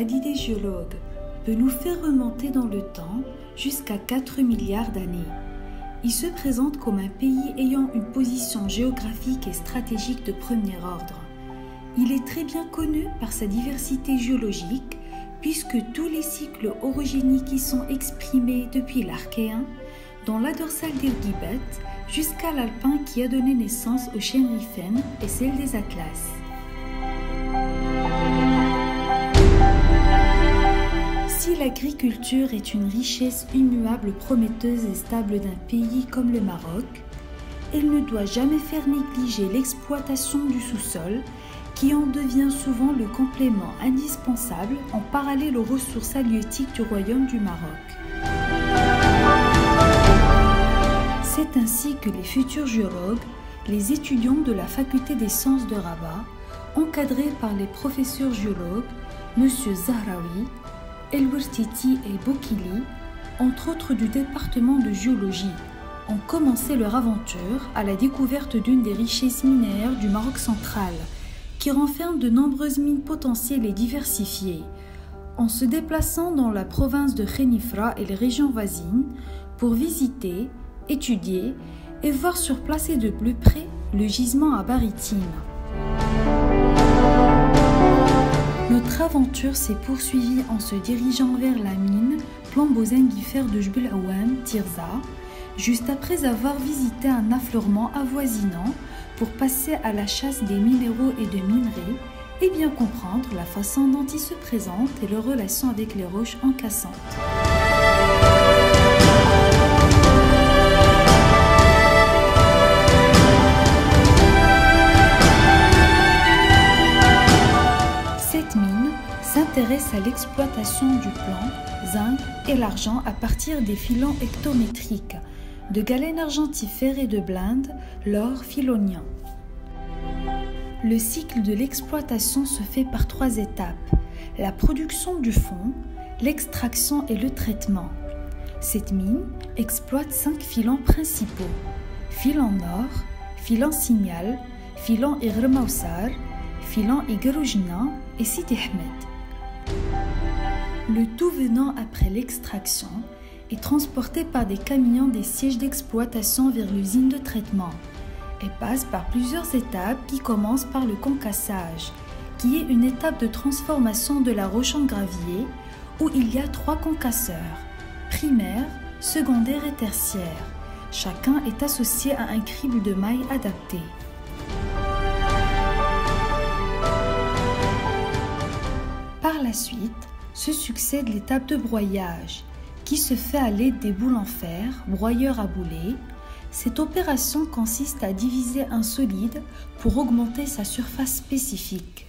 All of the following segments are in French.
maladie des géologues peut nous faire remonter dans le temps jusqu'à 4 milliards d'années. Il se présente comme un pays ayant une position géographique et stratégique de premier ordre. Il est très bien connu par sa diversité géologique, puisque tous les cycles orogéniques y sont exprimés depuis l'Archéen, dans la dorsale d'Irgibet jusqu'à l'Alpin qui a donné naissance aux chaînes Riffen et celle des Atlas. Si l'agriculture est une richesse immuable, prometteuse et stable d'un pays comme le Maroc, elle ne doit jamais faire négliger l'exploitation du sous-sol, qui en devient souvent le complément indispensable en parallèle aux ressources halieutiques du royaume du Maroc. C'est ainsi que les futurs géologues, les étudiants de la faculté des sciences de Rabat, encadrés par les professeurs géologues M. Zahraoui, El-Wertiti et Bokili, entre autres du département de géologie, ont commencé leur aventure à la découverte d'une des richesses minières du Maroc central, qui renferme de nombreuses mines potentielles et diversifiées, en se déplaçant dans la province de Khénifra et les régions voisines pour visiter, étudier et voir sur place et de plus près le gisement à Baritine. Notre aventure s'est poursuivie en se dirigeant vers la mine plombo-zinguifère de Jbel Ouam, Tirza, juste après avoir visité un affleurement avoisinant pour passer à la chasse des minéraux et de minerais et bien comprendre la façon dont ils se présentent et leur relation avec les roches encassantes. Cette mine s'intéresse à l'exploitation du plomb, zinc et l'argent à partir des filons hectométriques, de galène argentifère et de blinde, l'or filonien. Le cycle de l'exploitation se fait par 3 étapes: la production du fond, l'extraction et le traitement. Cette mine exploite 5 filons principaux: filon or, filon signal, filon Igrmaoussar, filon Igerojina et Sidi Ahmed. Le tout venant après l'extraction est transporté par des camions des sièges d'exploitation vers l'usine de traitement et passe par plusieurs étapes qui commencent par le concassage, qui est une étape de transformation de la roche en gravier où il y a 3 concasseurs, primaire, secondaire et tertiaire. Chacun est associé à un crible de maille adapté. Par la suite, se succède l'étape de broyage, qui se fait à l'aide des boules en fer, broyeurs à boulets. Cette opération consiste à diviser un solide pour augmenter sa surface spécifique.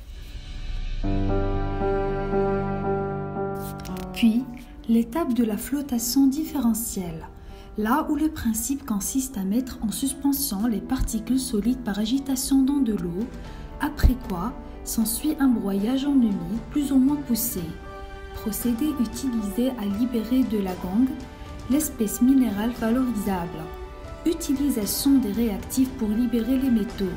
Puis, l'étape de la flottation différentielle, là où le principe consiste à mettre en suspension les particules solides par agitation dans de l'eau, après quoi s'ensuit un broyage en humide plus ou moins poussé. Procédé utilisé à libérer de la gangue, l'espèce minérale valorisable. Utilisation des réactifs pour libérer les métaux,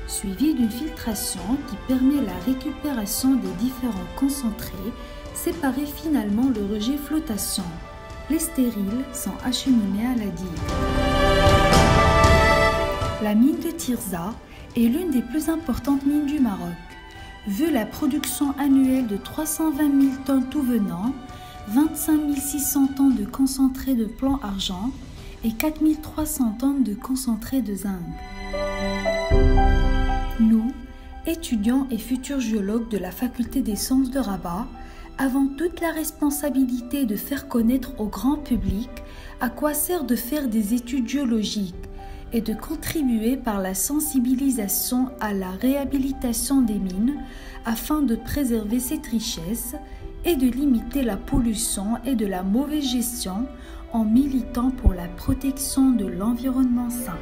suivi d'une filtration qui permet la récupération des différents concentrés, séparer finalement le rejet flottation. Les stériles sont acheminés à la digue. La mine de Tirza est l'une des plus importantes mines du Maroc. Vu la production annuelle de 320 000 tonnes tout venant, 25 600 tonnes de concentré de plomb-argent et 4 300 tonnes de concentré de zinc. Nous, étudiants et futurs géologues de la faculté des sciences de Rabat, avons toute la responsabilité de faire connaître au grand public à quoi sert de faire des études géologiques et de contribuer par la sensibilisation à la réhabilitation des mines afin de préserver cette richesse et de limiter la pollution et de la mauvaise gestion en militant pour la protection de l'environnement sain.